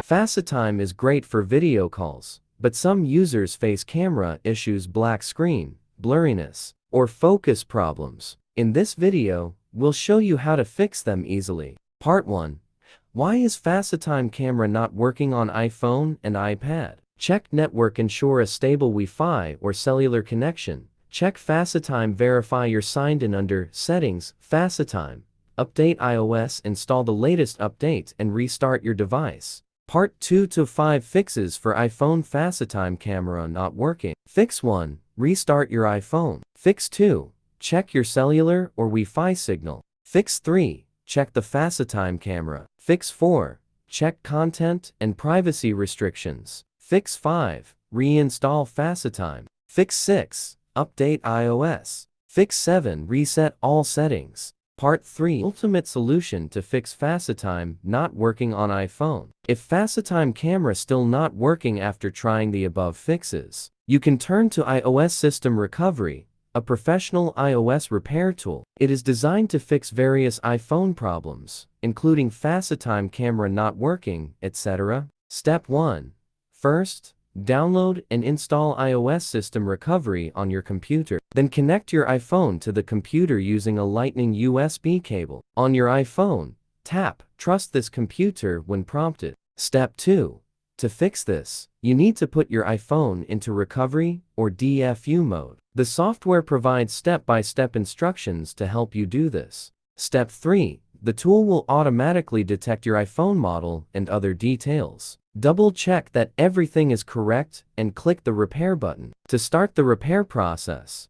FaceTime is great for video calls, but some users face camera issues, black screen, blurriness, or focus problems. In this video, we'll show you how to fix them easily. Part 1. Why is FaceTime camera not working on iPhone and iPad? Check network, ensure a stable Wi-Fi or cellular connection. Check FaceTime, verify you're signed in under Settings, FaceTime. Update iOS, install the latest update and restart your device. Part 2 to 5 fixes for iPhone FaceTime camera not working. Fix 1. Restart your iPhone. Fix 2. Check your cellular or Wi-Fi signal. Fix 3. Check the FaceTime camera. Fix 4. Check content and privacy restrictions. Fix 5. Reinstall FaceTime. Fix 6. Update iOS. Fix 7. Reset all settings. Part 3. Ultimate solution to fix FaceTime not working on iPhone. If FaceTime camera still not working after trying the above fixes, you can turn to iOS System Recovery, a professional iOS repair tool. It is designed to fix various iPhone problems, including FaceTime camera not working, etc. Step 1. First, download and install iOS System Recovery on your computer. Then connect your iPhone to the computer using a Lightning USB cable. On your iPhone, tap "Trust this computer" when prompted. Step 2. To fix this, you need to put your iPhone into recovery or DFU mode. The software provides step-by-step instructions to help you do this. Step 3. The tool will automatically detect your iPhone model and other details. Double-check that everything is correct and click the repair button. To start the repair process,